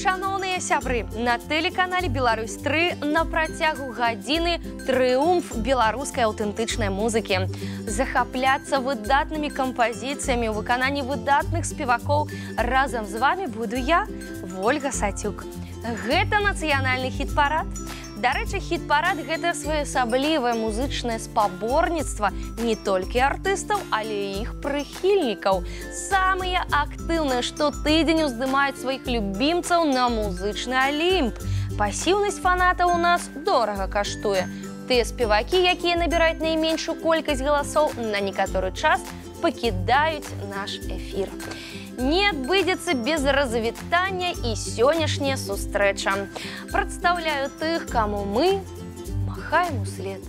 Шановныя сябры, на тэлеканале «Беларусь-3» на працягу гадзіны трыумф беларускай аўтэнтычнай музыкі. Захапляцца выдатнымі кампазіцыямі ў выкананні выдатных спевакоў разам з вами буду я, Вольга Сацюк. Гэта нацыянальны хіт-парад. Дарэчы, хіт-парад – гэта своеасаблівае музычнае спаборніцтва не толькі артыстаў, але і іх прыхільнікаў. Самыя актыўныя штотыдзень уздымаюць сваіх любімцаў на музычны алімп. Пасіўнасць фанатаў у нас дорага каштуе. Тыя спевакі, якія набіраюць найменшую колькасць галасоў, на некаторы час пакідаюць наш эфір. Не адбудзецца без развітання і сённяшняя сустрэча. Прадстаўляю тых, каму мы махаем услед.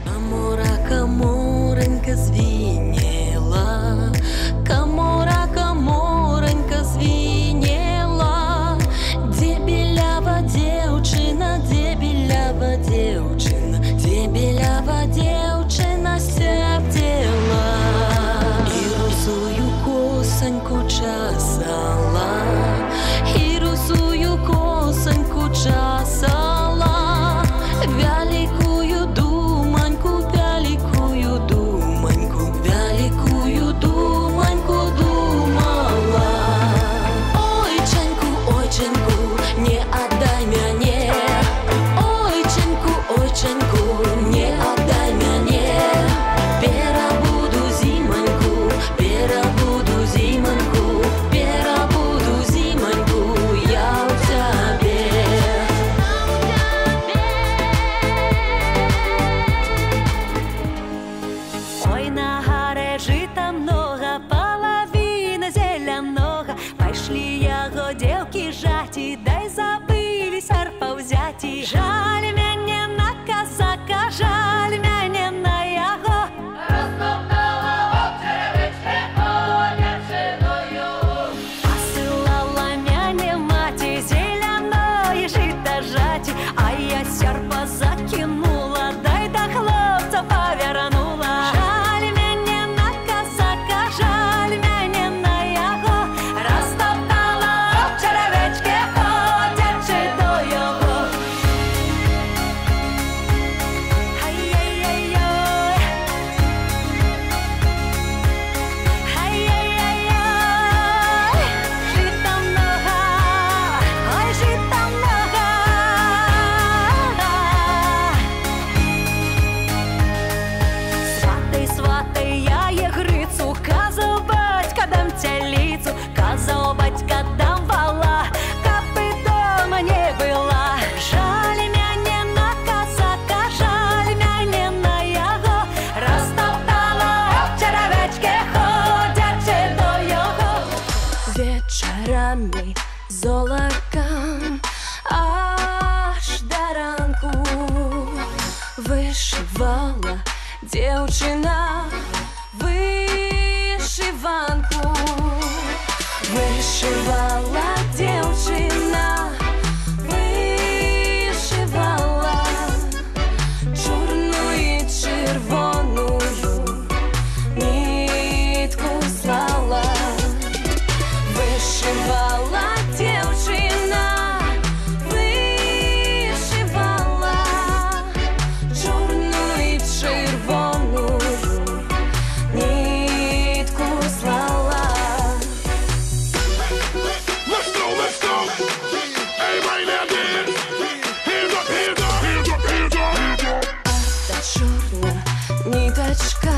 Камора, каморанька звенела, камора, каморанька звенела, дзе белява дзеўчына, дзе белява дзеўчына, дзе белява дзеўчына сярдзела. Косоньку часала, і русую косоньку часала, вялікую думаньку, вялікую думаньку, вялікую думаньку думала. Ойченьку, ойченьку, не отдай мяне, ойченьку, ойченьку, не отдай мяне, перабуду зіманьку, перабуду зимоньку, перабуду зимоньку, я у тебе. Ой, на горе жита много, половина зеленого, пошли яго девки жати, дай забыли серпа взять. Жаль мяне на казака, жаль мяне на яго. А я серпа закинула, дай до хлопца повернула. Жаль мяне на казака, жаль мяне на яго, розтоптала в черевички, ходячи до його. Ай-яй-яй-яй, ай-яй-яй-яй, жита много, ой, жита много. Сватай, я ягрицу, казаў бацька дам цяліцу, казаў бацька дам вала, каб і дома не была. Жаль мяне на казака, жаль мяне на яго, розтоптала в черевички, ходячи до його. Вечорами золоткам аж до ранку вишивала девчина вышиванку, вышивала девчина, вышивала чорну і червоную нитку слала, вышивала девчина, вышивала чорну і червоную нитку слала. Let's go. Everybody now dance. Hands up, hands up, hands up, hands up, hands up. Та чорна ниточка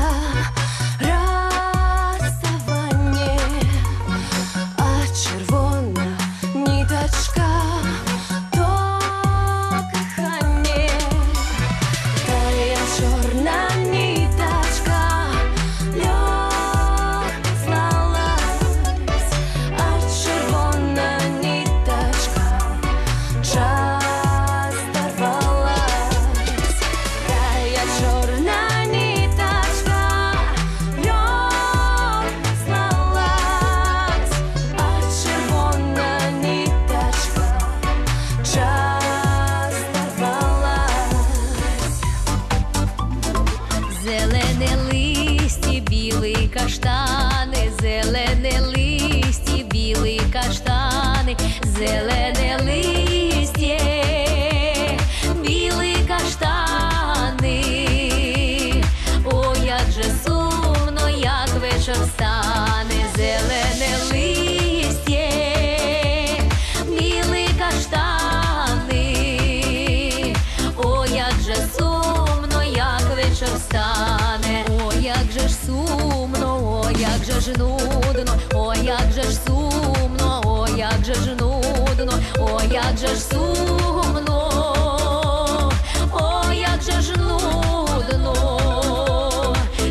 розставання, а червона ниточка то кохання. Тая чорна ниточка льод злалась, а червона ниточка час дорвалась. Тая чорна ниточка льод злалась, а червона ниточка час дорвалась. Зелене листі, білий каштани, зелене листі, білий каштан. зелене листє, білі каштани. О, як же сумно, як вечір стане, зелене листє, білі каштани. О, як же сумно, як вечір стане. О, як же ж сумно, о, як же ж нудно, о, як же ж сумно, о, як же ж нудно, о, як же ж сумно, о, як же ж нудно.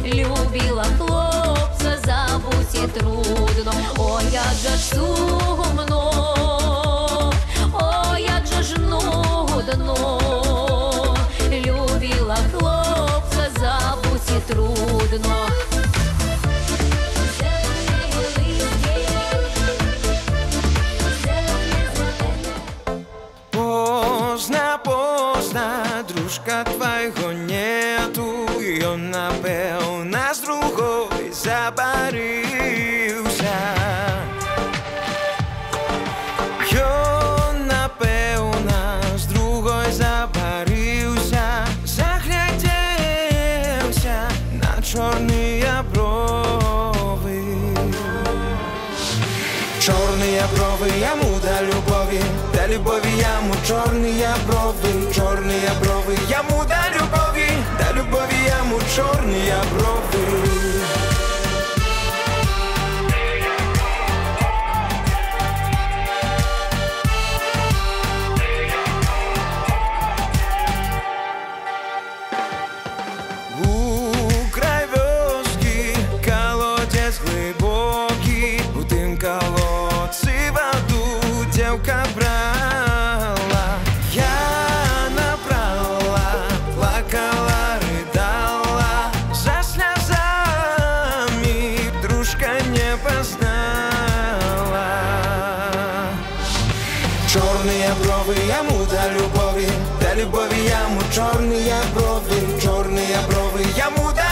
Любила хлопця, забуть і трудно, о, як же ж сумно, о, як же ж нудно. Любила хлопця, забуть і трудно. Поздно, поздно, дружка твоего нету, и он, напевно, с другой забарился. Он, напевно, с другой забарился, загляделся на черные брови. Черные брови ему до любови ему черные брови ему до любови ему черные брови. У край вёски колодец глубокий, у тым колодцы воду девка брала. Я набрала, плакала, рыдала, за слезами дружка не познала. Черные брови ему до любови ему черные брови ему до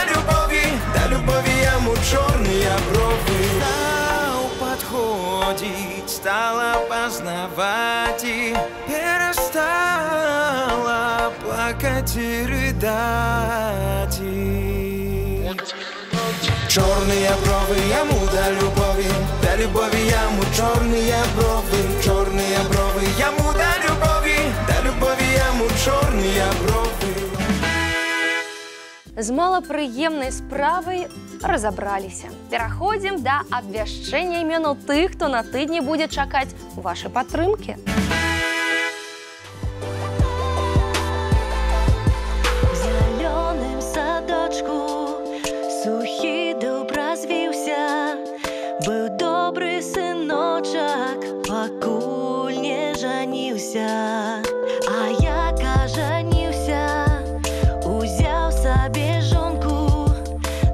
любови ему черные брови. Стал подходить, стала познавать и перестала плакать и рыдать. Черные брови ему до любови ему черные брови ему до любови ему черные брови. З малапрыемнай справай разабраліся. Пераходзім да абвяшчэння імёнаў тых, хто на тыдні будзе чакаць вашай падтрымкі. В зеленым садочку сухі дуб развіўся, быў добры сыночак, пакуль не жаніўся. А як ажаніўся, узяў сабе жонку,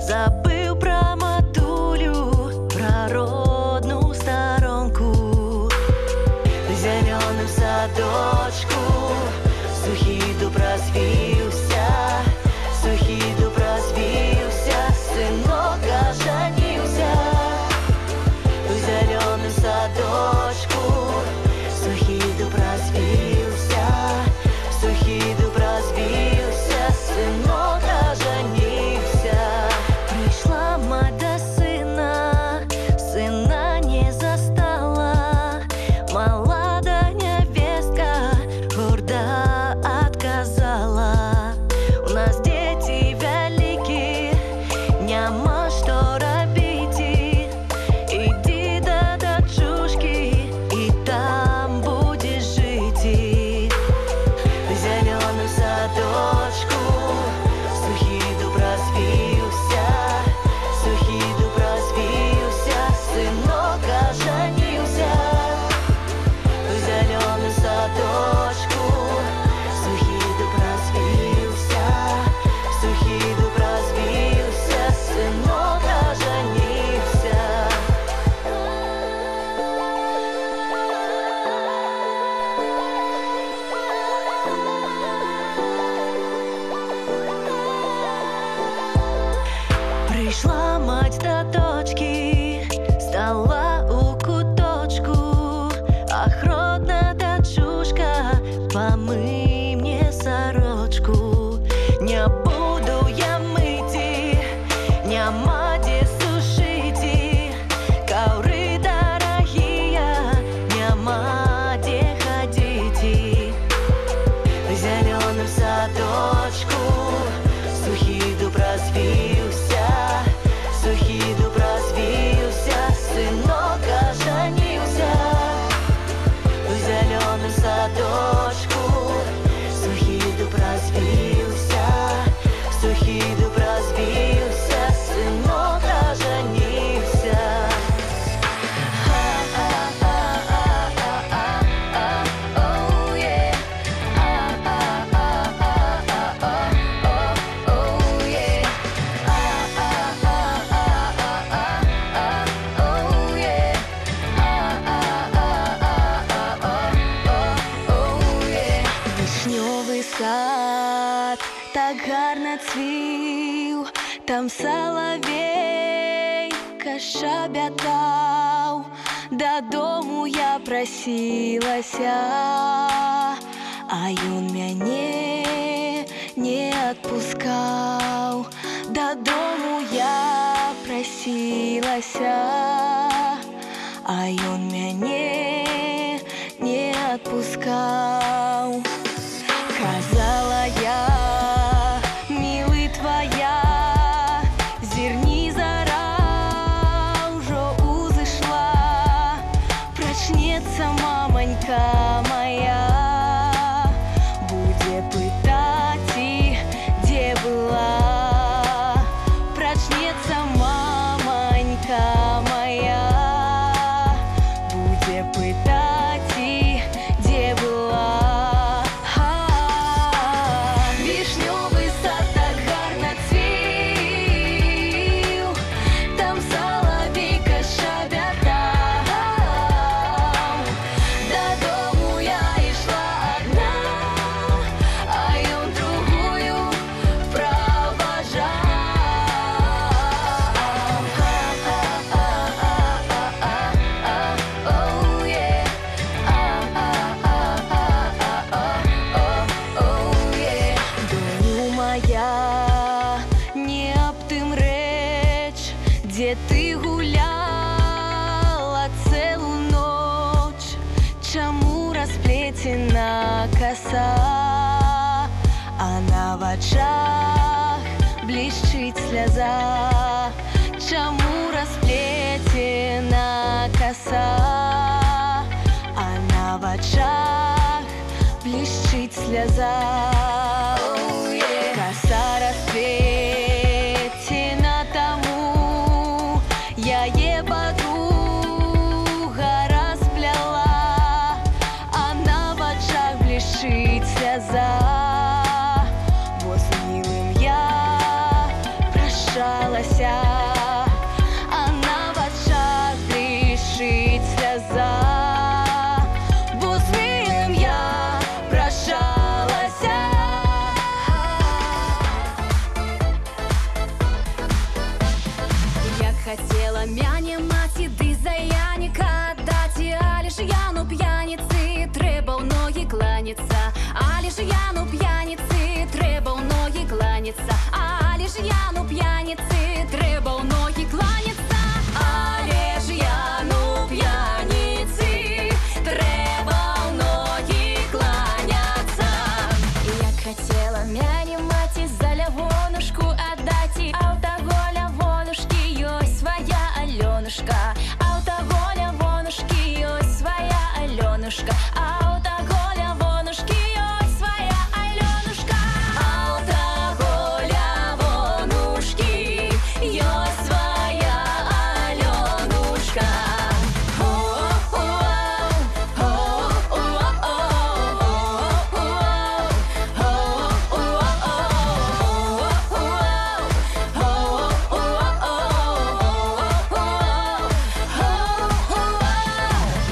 забыў пра матулю, пра родную старонку. В зеленым садочку сухі дуб развіўся, сухі дуб развіўся, сынок ажаніўся. В зеленым садочку сухі дуб развіўся, гарна цвіў, там салавейка шабятаў. Дадому я прасілася, а ён мяне не адпускаў. Дадому я прасілася, а ён мяне не адпускаў. Казала я, мілы твая, зірні зара ўжо узышла. Прачнецца маманька моя, будзе пытаць, дзе была. Прачнецца маманька моя, будзе пытаць, дзе была. Вішнёвы сад так гарна цвіў, там салавейка шабятаў. Дадому я ішла адна, а ён другую праважаў. Доню моя, не аб тым рэч, дзе ты гуляла цэлу ноч. Чаму расплецена коса, а на вачах блішчыць сляза. Чаму расплецена коса, а на вачах блішчыць сляза. Коса расплецена таму, яе подруга распляла, а на вачах блішчыць сляза. Бо з мілым я прощалася, а на вачах блішчыць сляза. Бо з мілым я прощалася. Як хацела мяне маці, ды за Яніка аддаць, але ж Яну п'яніцы трэба ў ногі кланяцца. Але ж Яну п'яніцы трэба ў ногі кланяцца. Але ж Яну п'яніцы трэба ў ногі кланяцца. Але ж Яну п'яніцы трэба ў ногі кланяцца. Як хацела мяне маці за лявонушку аддаць, а ў таго лявонушкі ёсць свая Алёнушка. А ў таго лявонушкі ёсць свая Алёнушка. А ў таго лявонушкі ёсць свая Алёнушка. А ў таго лявонушкі ёсць свая Алёнушка.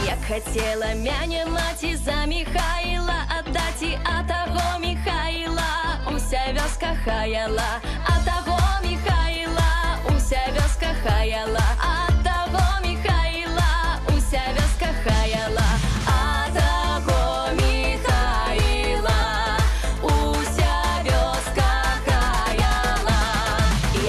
Як хацела мяне маці за Міхаіла аддаць, а таго Міхаіла уся вёска хаяла. А таго Міхаіла уся вёска хаяла. А таго Міхаіла уся вёска хаяла. А таго Міхаіла уся вёска хаяла.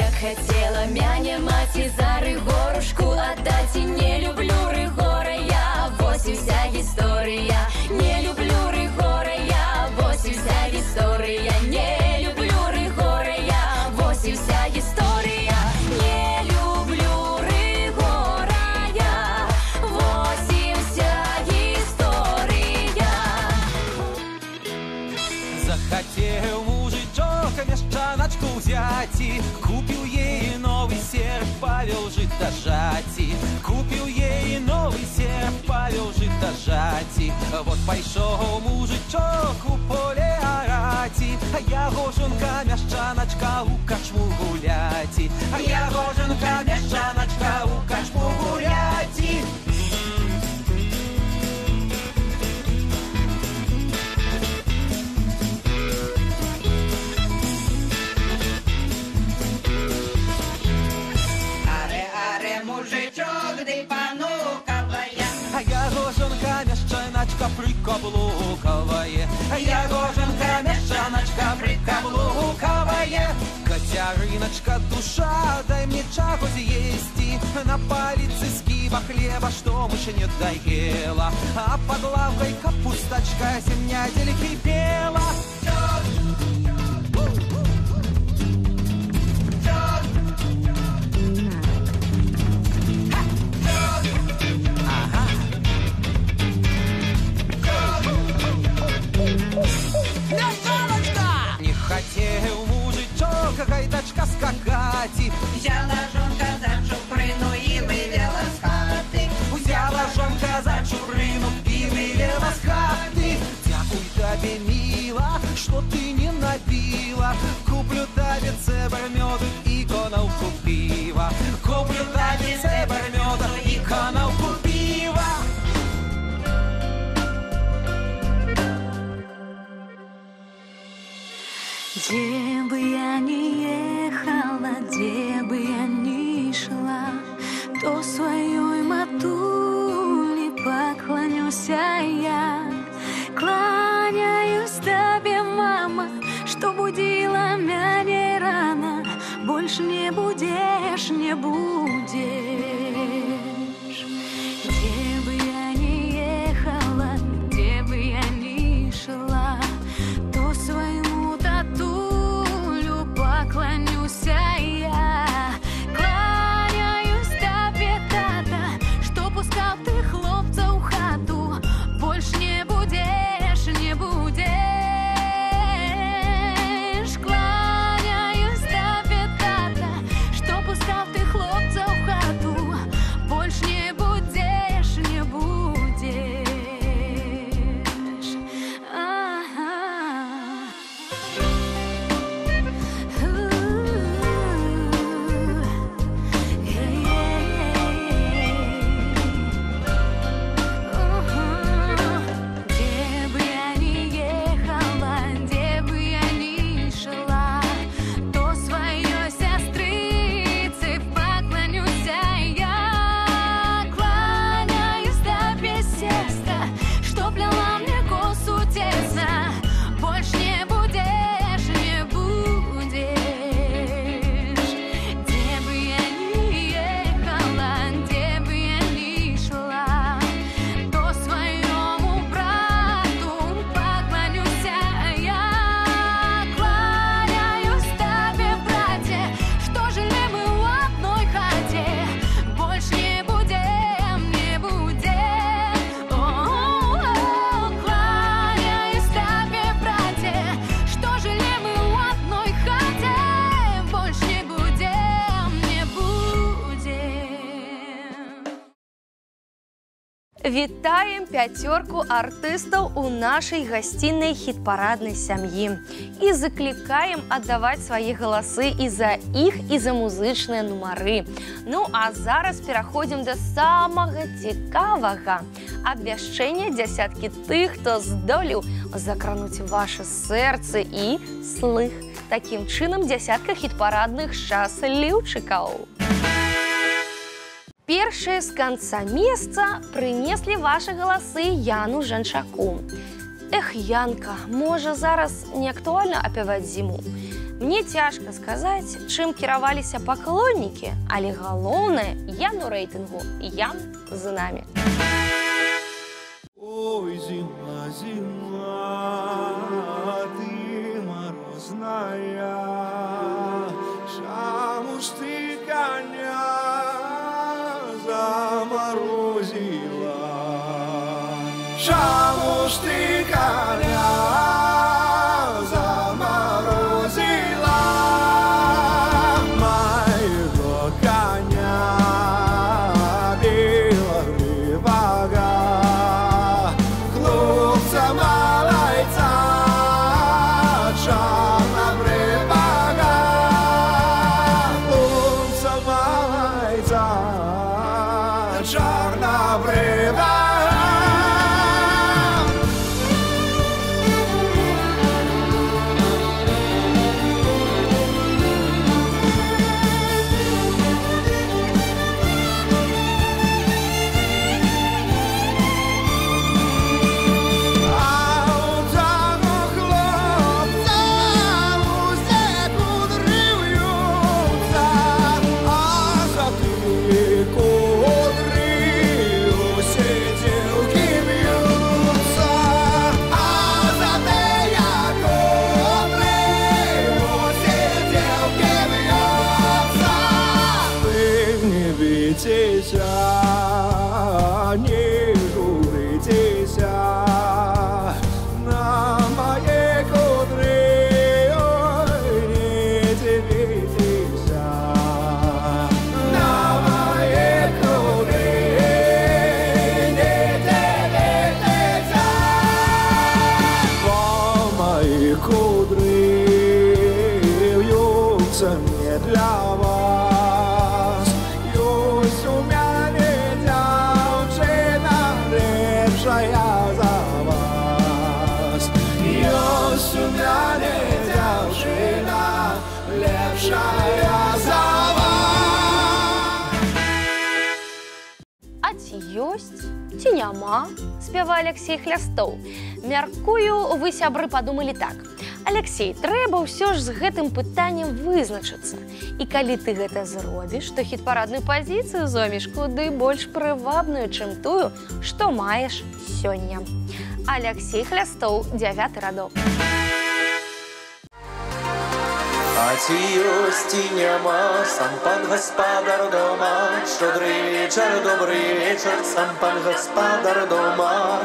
Як хацела мяне маці за Рыгорушку аддаць, не люблю Рыгора я, вось і вся гісторыя. Не люблю Рыгора я, вось і вся гісторыя. Не люблю Рыгора я, вось і вся гісторыя. Не люблю Рыгора я, вось і вся гісторыя. Захотел мужичок мяшчаначку взять, купил ей новый серп, повел жить дожать. Купил ей новый серп, повел жить дожать. Вот пошел мужичок у поле орать, а я гоженка мяшчаначка у качму гулять. А я гоженка мяшчаначка у качму гулять. дівчок, ди понукавая. Ягоженка, мещаначка прикаблуковая. Ягоженка, мещаначка прикаблуковая. Котяриночка, душа, дай мне чахоть есть. На палице скиба хлеба, что мышь не доела. А под лавкой капусточка, землядель кипела. Не хотел мужичок, гайдачка скакать. Взяла жонка за чуприну і вивела з хати. Взяла жонка за чуприну і вивела з хати. Дякуй тобі, мила, що ти не набила. Куплю тобі цебр меду і канавку пива. Куплю тобі цебр меду і канавку пива. Где бы я ни ехала, где бы я ни шла, то своей матуле поклонюсь я. Кланяюсь тебе, мама, что будила меня рано. Больше не будешь, не будешь. Где бы я ни ехала, где бы я ни шла, то своему татулю поклонюсь я. Кланяюсь тебе, тата, что пускал ты хлопца у хату. Больше не будешь, не будешь. Кланяюсь тебе, тата, что пускал ты хлопца у хату. Больше не будешь, не будешь. Где бы я ни ехала, где бы я ни шла, то своей сестрице поклонюсь я. Кланяюсь тебе, сестра, что плела мне косу тесно. Больше не будешь, не будешь. Где бы я ни ехала, где бы я ни шла, то своему брату поклонюсь я. Кланяюсь тебе, братья, что жили мы в одной хате. Больше не будем, не будем. Кланяюсь тебе, братья, что жили мы в одной хате. Больше не будем, не будем. Вітаем пяцёрку артыстаў у нашай гасціннай хіт-параднай сям'і і заклікаем аддаваць свае галасы і за іх, і за музычныя нумары. Ну, а зараз пераходзім да самага цікавага. Абвяшчэння дзясяткі тых, хто здолеў закрануць вашы сэрцы і слых. Такім чынам, дзясятка хіт-парадных шчасліўчыкаў. Першыя з канца месца прынеслі вашы галасы Яну Жанчаку. Эх, Янка, можа, зараз не актуальна апяваць зіму. Мне цяжка сказаць, чым кіраваліся паклоннікі, але галоўнае, Яну рэйтынгу, Ян з намі. Ой, зима, зима, ты морозная, чаму ж ты коня заморозила? Чаму ж ты коня заморозила? Моего коня белогривого, хлопца малайца чорнобривого, хлопца малайца чорнобривого. не журитеся на моей кудри, ой, не дивитеся на моей кудри, не дивитеся. По моей кудри вьются не для вас. Есть у меня девчина лепшая за вас. Есть у меня девчина лепшая за вас. А ці ёсць, ці няма, спявае Алексей Хлястоў. Мяркую, вы, сябры, падумалі так. Алексей, трэба ўсё ж з гэтым пытаннем вызначыцца. І калі ты гэта зробіш, то хіт-парадную пазіцыю зоймеш куды больш прывабную, чым тую, што маеш сёння. Алексей Хлястоў, 9 радок. А ці ёсць і няма, сам пан гаспадар дома. Шчодры вечар, добры вечар, сам пан гаспадар дома.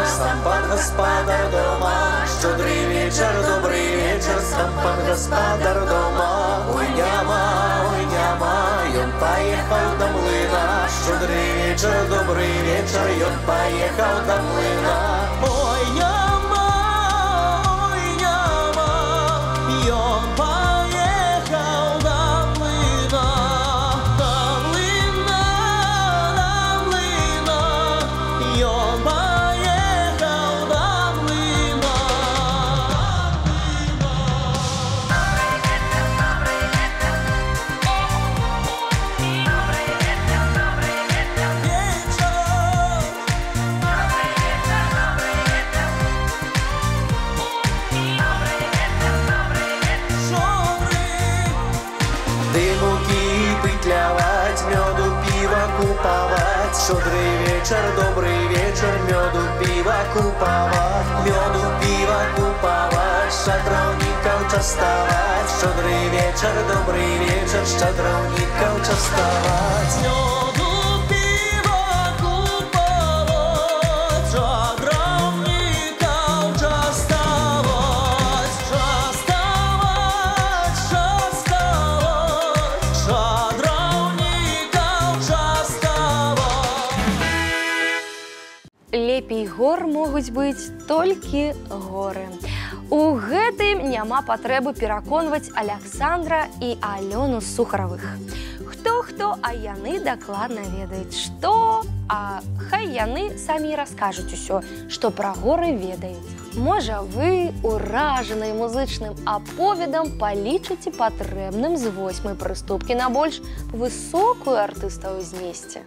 Сам пан гаспадар дома. Шчодры вечар, добры вечар, сам пан гаспадар дома. Ой, няма, ён паехаў да млына. Шчодры вечар, добры вечар, ён паехаў да млына. Ой, няма, ён паехаў да млына. Да млына, ён паехаў да млына. Дымукі пытляваць, мёду піва купаваць. Шчодры вечар, добры вечар, мёду піва купаваць. Мёду піва купаваць, шчадраўнікаў частаваць. Шчодры вечар, добры вечар, шчадраўнікаў частаваць. Мёду піва купаваць, шчадраўнікаў частаваць. Частаваць, шчадраўнікаў частаваць. Лепей гор могуць быць толькі горы. У гэтым няма патрэбы пераконваць Аляксандра і Алёну Сухаравых. Хто-хто, а яны дакладна ведаюць, што, а хай яны самі раскажуць усё, што пра горы ведаюць. Можа, вы, уражаныя музычным аповедам, палічыце патрэбным з 8-й прыступкі на больш высокую артыста ўзнесці.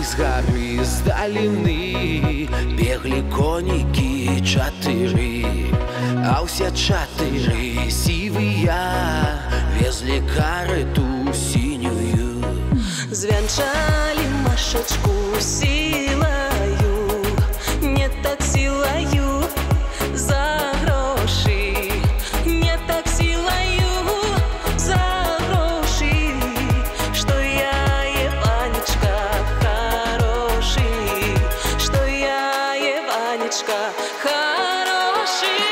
З гары, з даліны беглі конікі 4, а ўсе 4 сівыя везлі карету сінюю. Звянчалі машачку сілаю, не так сілаю за грошы, не так сілаю за грошы, што я Іванечка хороший, што я Іванечка хороший.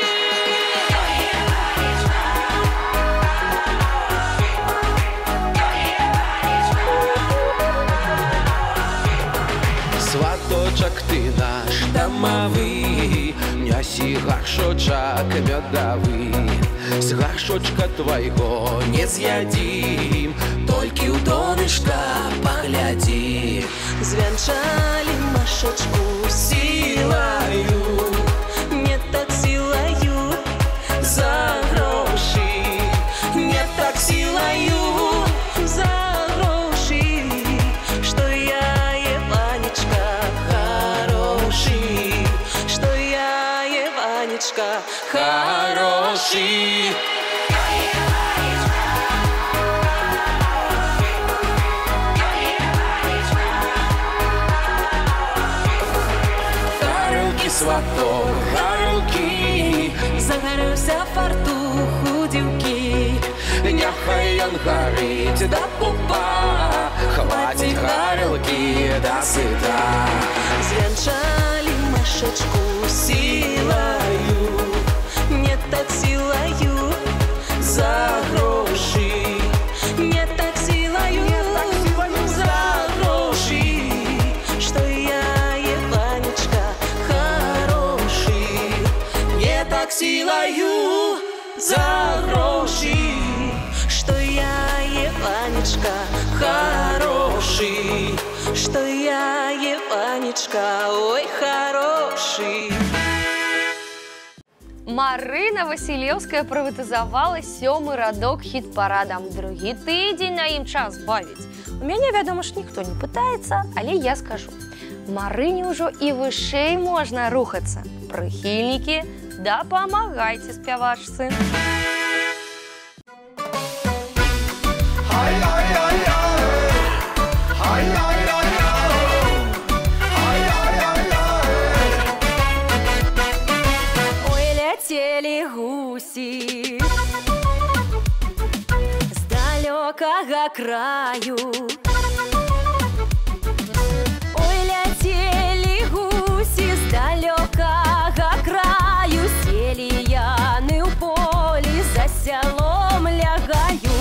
Сваточак ты наш дамавы, нясі гаршочак мёдавы. З гаршочка твайго не з'ядзім, толькі ў донышка паглядзі. Звянчалі машачку сілаю, не так сілаю за грошы, не так сілаю сваток гарэлкі, загарэўся фартух у дзеўкі. Няхай ён гарыць да пупа, хваціць гарэлкі да сыта. Звянчалі машачку сілаю, не так сілаю, за грошы, не так сілаю, за грошы, што я Іванечка хорошы, не так сілаю, за грошы, што я Іванечка хорошы, што я Іванечка, ой, хорошы. Марына Васілеўская прыватызавала 7-й радок хіт-парадам. Другі тыдзень на ім час бавіць. У мяне, вядома ж, ніхто не пытаецца, але я скажу. Марыне ўжо і вышэй можна рухацца. Прыхільнікі, дапамагайце спявачцы. Летели гуси с далекого краю. Ой, летели гуси с далекого краю. Сели яны в поле, за селом лягаю.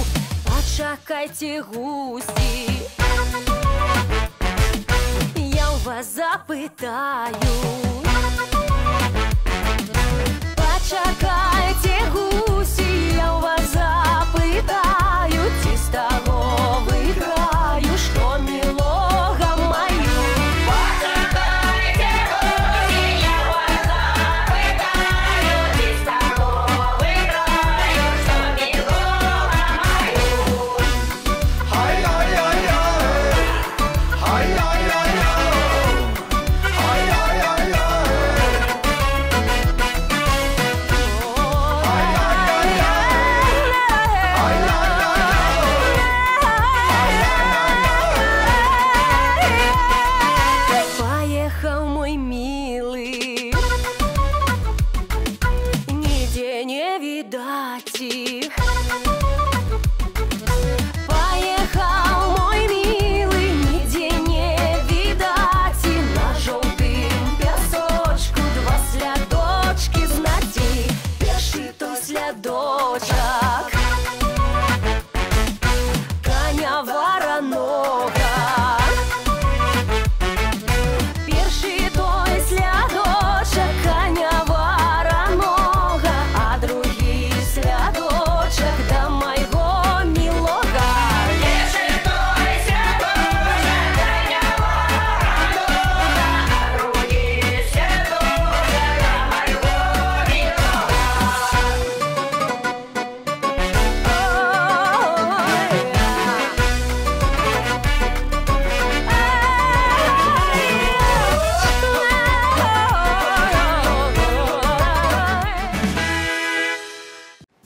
Почакайте, гуси, я у вас запытаю. Почакайте, гуси, я у вас запытаю, ці з таго выиграю, што мілога маю. Почакайте, гуси, я у вас запытаю, ці з таго выиграю, што мілога маю. Поехал мой милый, нигде не видать их. Поехал мой милый, нигде не видать. И на жовтым пясочку два слядочки знаці. Перший той слядочок коня вороного. Перший той слядочок коня вороного, а другий слядочок до майго мілога. Перший той слядочок коня вороного, а другий слядочок до майго мілога.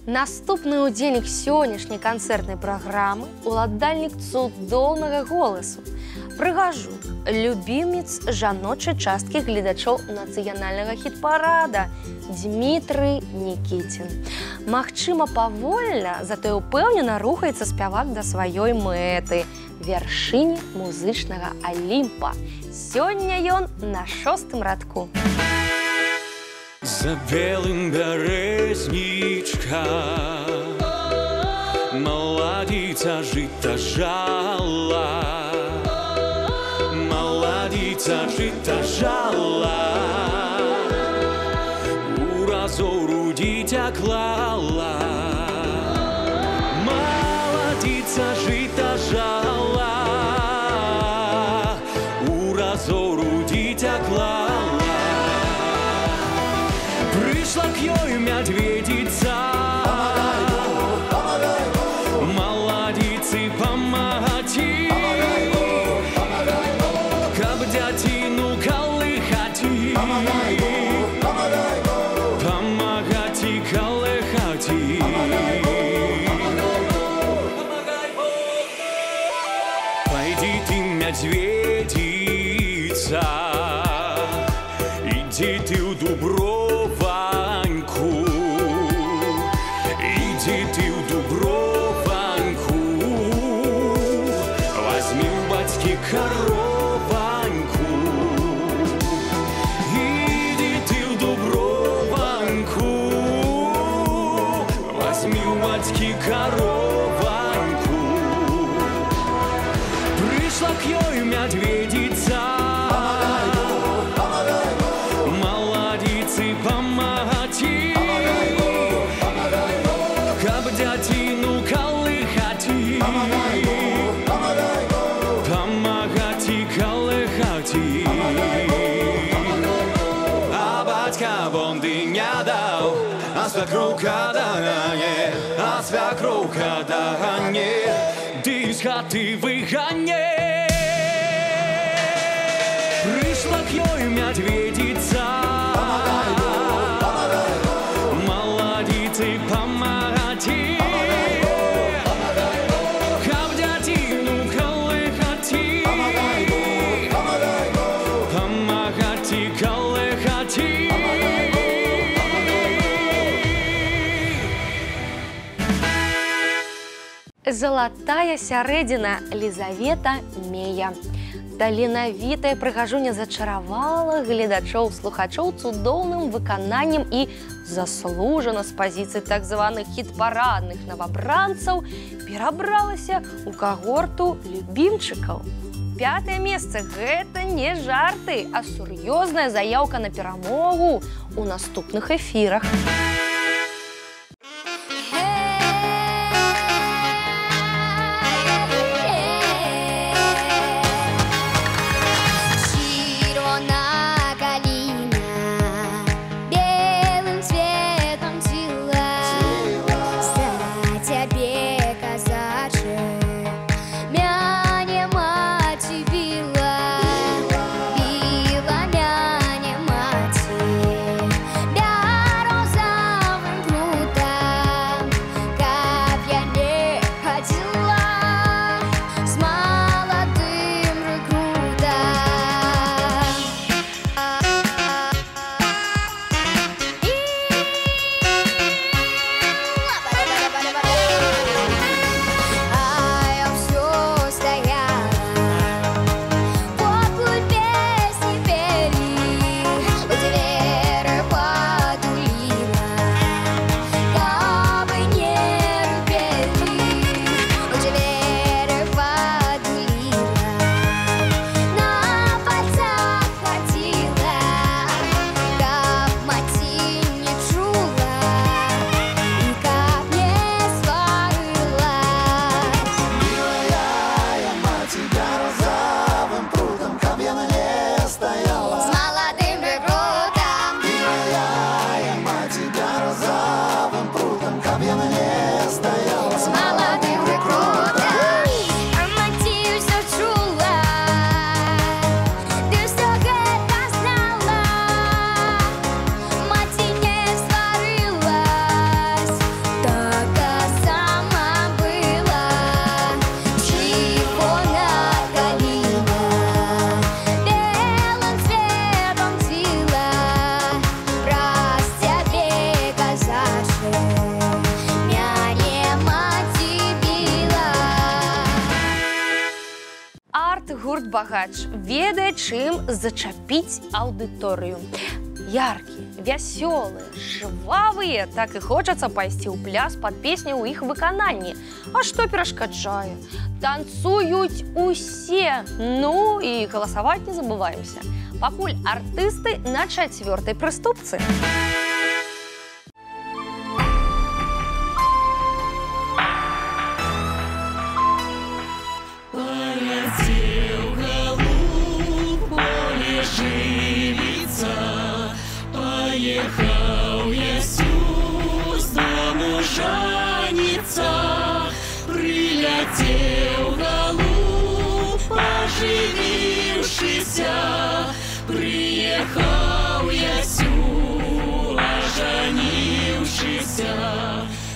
Наступны ўдзельнік сённяшняй канцэртнай праграмы – уладальнік цудоўнага голасу. Прыгажу, любімец жаночай часткі гледачоў нацыянальнага хіт-парада Дмітрый Нікітін. Магчыма, павольна, затое ўпэўнена рухаецца спявак да сваёй мэты – вяршыні музычнага Алімпа. Сёння ён на 6-м радку. За белым бярэзнічка маладзіца жыта жала, маладзіца жыта жала, у разору дзіця клала. Маладзіца жыта жала, у разору дзіця клала. Пришла к ёй медведица, молодицы помогати, каб дятину колыхати. гарованку. Прийшла к ёй медведица, молодицы помагать ей, каб дятину колыхать ей, помагать и колыхать ей. А батька бонды не дал, а свекруха догоне, а свекруха догоне, ты из хаты выгоне. Пришла к ёй медведица, молодицы помагать ей, каб дятину колыхать ей, помагать и колыхать ей. Залатая сярэдзіна Лизавета Мея. Таленавітая прыгажуня зачаравала гледачоў-слухачоў цудоўным выкананнем і заслужана з пазіцыі так званых хіт-парадных новабранцаў перабралася ў кагорту любімчыкаў. 5-е месца – гэта не жарты, а сур'ёзная заяўка на перамогу ў наступных эфірах. Багач ведае, чым зачапіць аўдыторыю. Яркія, вясёлыя, жвавыя, так і хочацца пайсці ў пляс пад песню ў іх выкананні. А што перашкаджае? Танцуюць усе. Ну і галасаваць не забываемся. Пакуль артысты на 4-й прыступцы. Поехал Ясю с дому жаниться, прилетел голубь, оживившийся, приехал Ясю, оженившийся,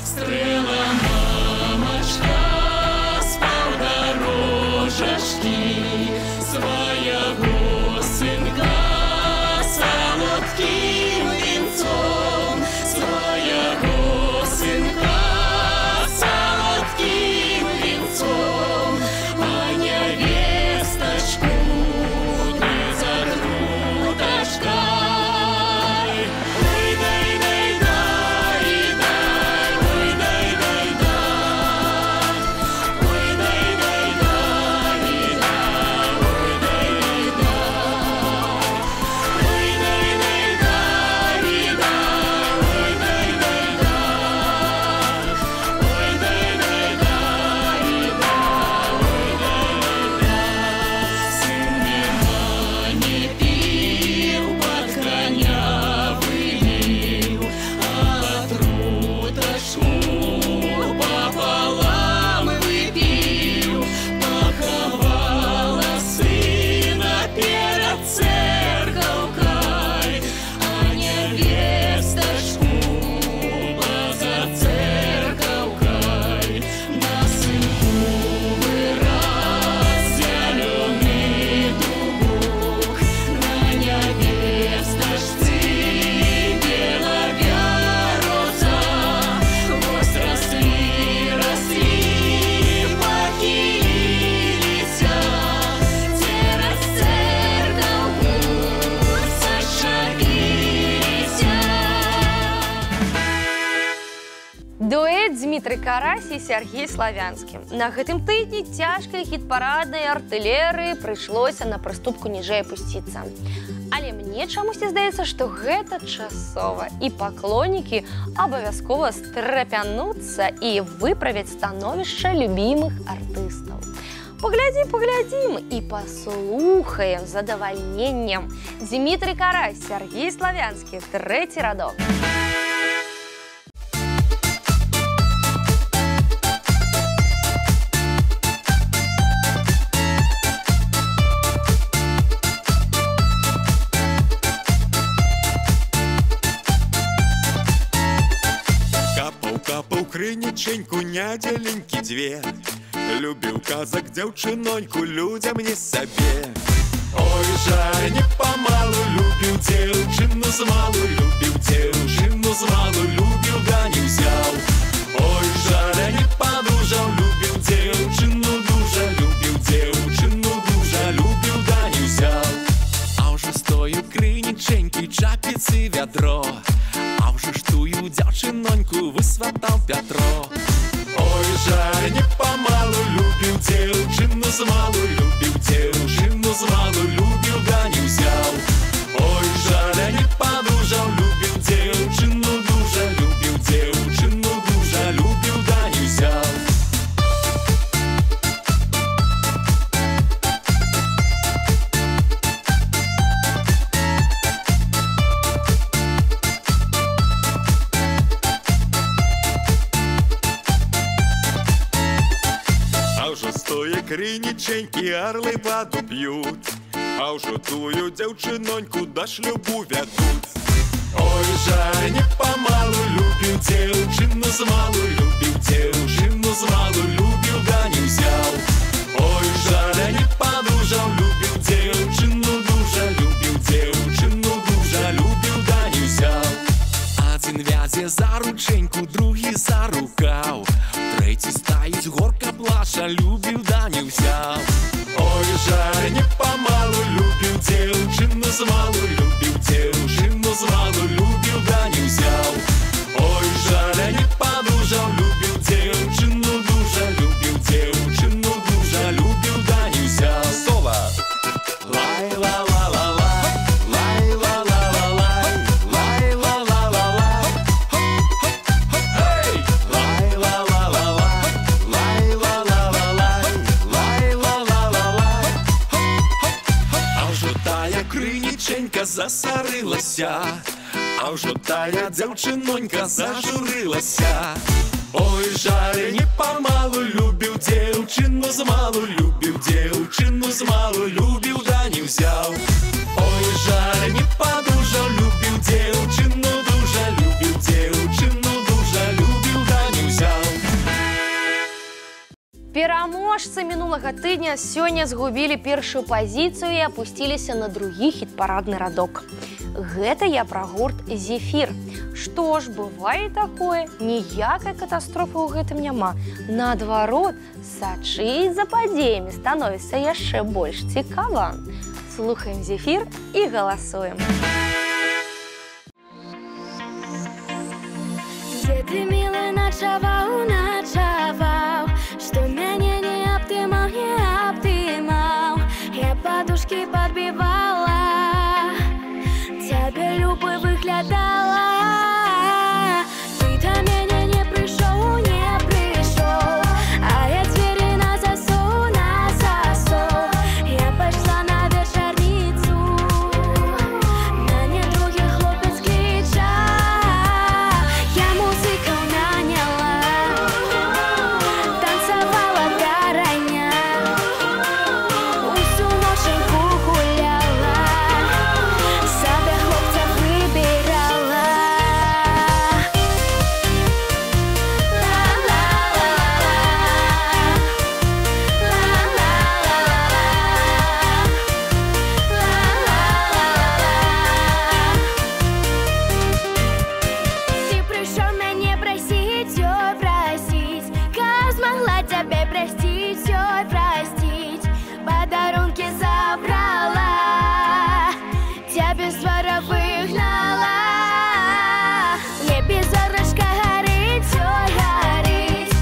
стрела мамочка спал дорожешки своего сынка. Солодким венцом своего сынка, солодким венцом, а невесточку не закрутошкой. Ой, дай, дай, дай, дай, ой, дай, дай, дай. Карась і Сергей Славянскі. На гэтым тыдні цяжкай хіт-параднай артылерыі прыйшлося на прыступку ніжэй апусціцца. Але мне чамусьці здаецца, што гэта часова, і паклонікі абавязкова страпянуцца і выправяць становішча любімых артыстаў. Паглядзім і паслухаем з задавальненнем. Дмітрий Карась, Сергей Славянскі, трэці радок. Капаў крынічэньку нядзеленькі дзве, любіў казак дзяўчыноньку, людзям не сабе. Ой, жаль, не памалу, любіў дзяўчыну змалу, любіў дзяўчыну змалу, любіў, да не ўзяў. Ой, жаль, не падужаў, любіў дзяўчыну дужа, любіў дзяўчыну дужа, любіў, да не ўзяў. А ўжо стою крынічэнькі, чапіцы вядро, а ўжо ж тую дзяўчыноньку высватаў Пятро. Ой, жаль, не памалу, любіў дзяўчыну змалу, любіў дзяўчыну змалу, любіў, да не ўзяў. Ой, жаль, не падужаў, любіў дзяўчыну дужа, любіў дзяўчыну дужа, любіў, да не ўзяў. Крынічэнькі арлы ваду п'ють, а ўжо тую дзяўчыноньку да шлюбу вядуць. Ой, жаль, не памалу, любіў дзяўчыну змалу, любіў дзяўчыну змалу, любіў, да не ўзяў. Ой, жаль, не падужаў, любіў дзяўчыну дужа, любіў дзяўчыну дужа, любіў, да не ўзяў. Адзін вязе за ручэньку, другі за рукаў, трэці стаіць горка плаша, любіў, да не ўзяў. Ой, жаль, не памалу, любіў дзяўчыну змалу, любіў дзяўчыну змалу, любіў, да не ўзяў. Ой, жаль, не падужаў, любіў дзяўчыну дужа, любіў дзяўчыну дужа, любіў, да не ўзяў. Соло! Лай-ла-ла-ла-лай, лай-ла-ла-ла-лай, лай-ла-ла-ла-лай, хей! Лай-ла-ла-ла-лай, лай-ла-ла-ла-лай, лай-ла-ла-ла-лай. А ўжо тая крынічэнька засарылася, а ўжо тая дзяўчынонька зажурылася. Ой, жаль, не памалу, любіў дзяўчыну змалу, любіў дзяўчыну змалу, любіў, да не ўзяў. Ой, жаль, не падужаў, любіў дзяўчыну дужа, любіў дзяўчыну дужа, любіў, да не ўзяў. Пераможцы мінулага тыдня сёння згубілі першую пазіцыю і апусціліся на другі хіт-парадны радок. Гэта я пра гурт «Зефір». Што ж, бывае такое, ніякай катастрофы ў гэтым няма. Наадварот, сачыць за падзеямі становіцца яшчэ больш цікава. Слухаем «Зефір» і галасуем. Дзе ты, мілы, начаваў, начаваў, што мяне не абдымаў, не абдымаў. Я падушкі падбівала, цябе любы выглядала. Ты да мяне не прыйшоў, не прыйшоў, а я дзверы на засоў, на засоў. Я пайшла на вечарніцу, мяне другі хлопец крыча. Я музыкаў наняла, танцавала да рання, усю ноченьку гуляла, сабе хлопца выбірала. Ты прыйшоў мяне прасіць, ой, прасіць, каб змагла цябе прасціць, ой, прасціць. Падарункі забрала, цябе з двара выгнала. В небе зорачка гарыць, ой, гарыць,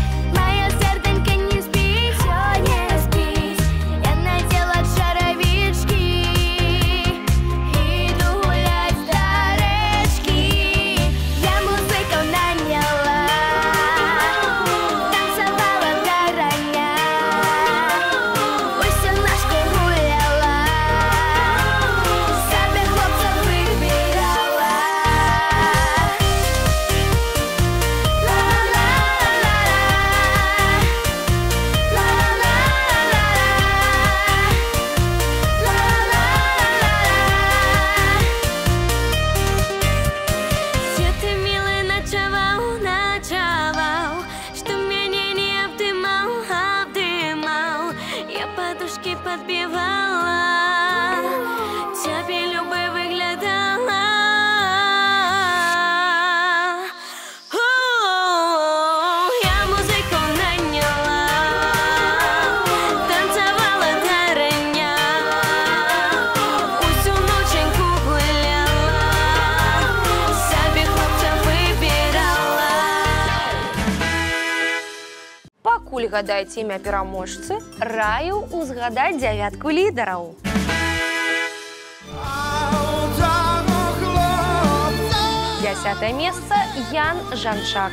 подпевала, тебе любы выглядала. Я музыку наняла, танцевала до рання, усю ноченьку гуляла, собі хлопця вибирала. Пакуль гадаеце імя пераможцы, раю узгадаць дзявятку лідараў. 10-е месца Ян Жанчак.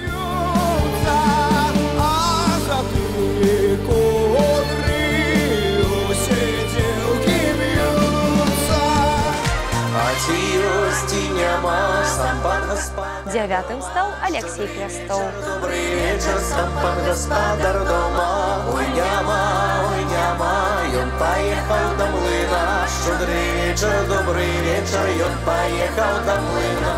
Девятым стал Алексей Крестов. Добрый вечер, сам пан гаспадар дома. Ой, няма, ён поехал до млына. Щедрый вечер, добрый вечер, ён поехал до млына.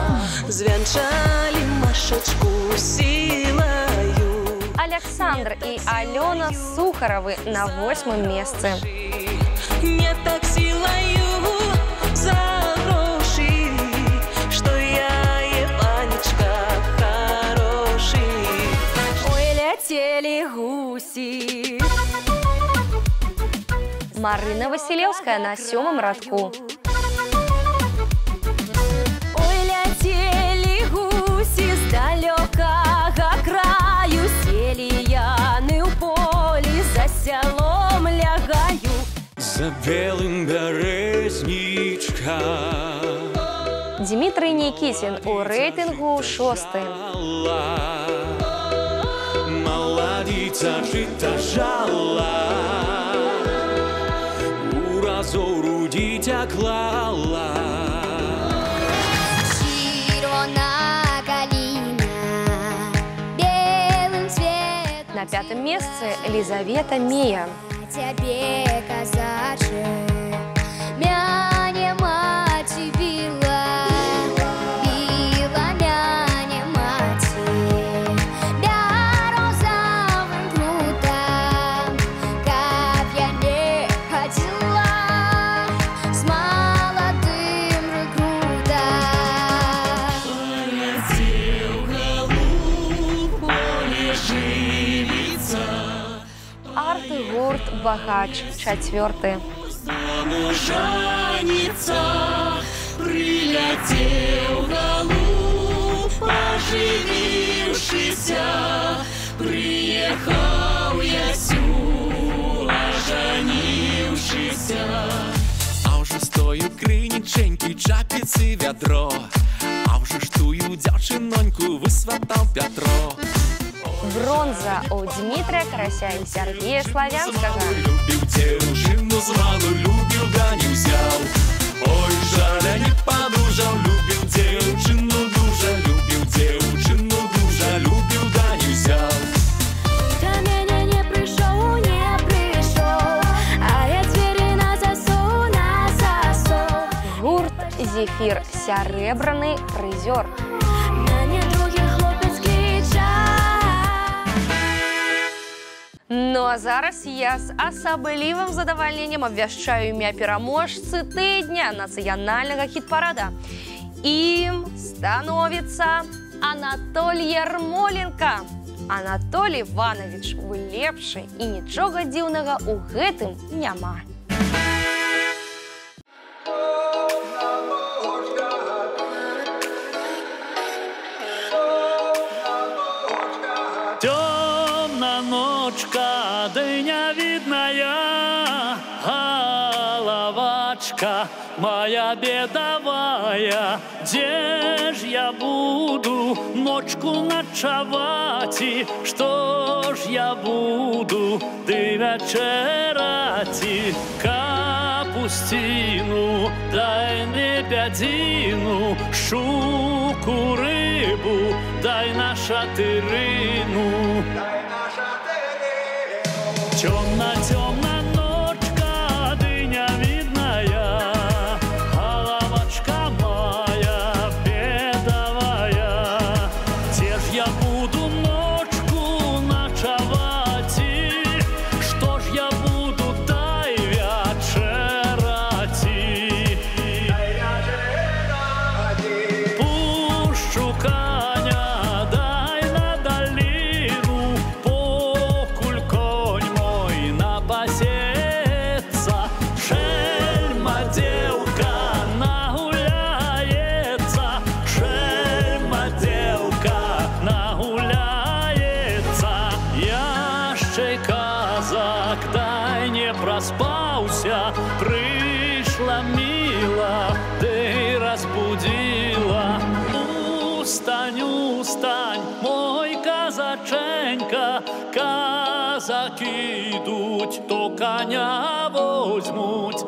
Звянчали Машечку силою. Александр и Алена Сухаровы на 8-м месте. Не так силою за гроши, что я Иванечка хороший. Ой, летели гуси. Марина Василевская на 7-м радку. Ой, летели гуси с далекого краю, сели яны в поле, за селом лягаю. За белым березничка Дмитрий Никитин у рейтингу 6-й. Молодица жита жала, у разору дитя клала. Червона калина белым цветом. На 5-м месте Елизавета Мия. Тебе казаче, мяне мати била, била мяне мати, березовым прутом, как я не ходила с молодым рекрутом. Полетел голубь, поле живица. Арт и гурт Багач 4-й. Женится, прилетел голубь, оживившийся, приехал я сю, оженившийся. А уже стою криніченьки, чапіці вядро, а вже ж тую дівчиноньку висватав Петро. Бронза у Дмитрия Карася и Сергея Славянского. Любил девушину звану, любил, да не взял. Ой, жаля не подужал, любил девушину дужа, любил девушину дужа, любил, да не взял. До меня не пришел, а я двери на засов. Гурт Зефир Серебряный призер. Ну а зараз я з асаблівым задавальненнем абвяшчаю імя пераможцы тыдня нацыянальнага хіт-парада. Ім становіцца Анатолій Ярмоленко. Анатолій Иванович, вы лепшы і нічога дзіўнага ў гэтым няма. Темна ночка, дынявидная головачка моя бедовая. Где ж я буду ночку ночевать? И что ж я буду ды вечерать? Капустину, дай лебедину, щуку, рыбу, дай на шатырину. Темна ночка, дынявидная, головачка моя бедовая. Где ж я буду ночку ночевать? И что ж я буду дай вечерать? нашей казак, дай не проспался, пришла мила, ты разбудила. Устань, устань, мой казаченька, казаки идут, то коня возьмуть,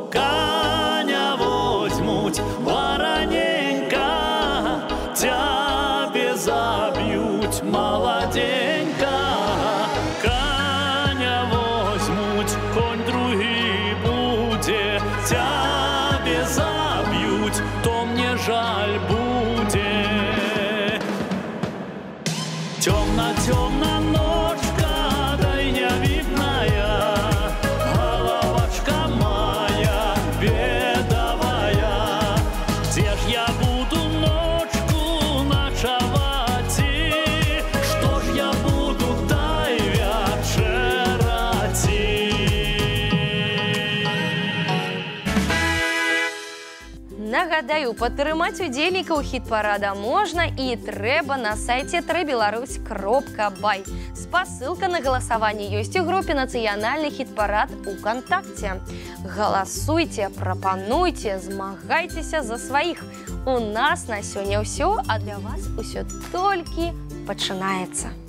вороненька, тебе забьют, молоденька. Коня возьмуть, конь другий буде, тебе забьют, то мне жаль будет. Темна ночка, дальнявидная, головочка моя бедовая. Где ж я буду ночку ночевать? Что ж я буду дай вечерать? Нагадаю, падтрымаць удзельнікаў хіт-парада можна і трэба на сайце trbelarus.by. Спасылка на галасаванне ёсць у групе «Нацыянальны хіт-парад» УКонтакце. Галасуйце, прапануйце, змагайцеся за сваіх. У нас на сёння ўсё, а для вас усё толькі пачынаецца.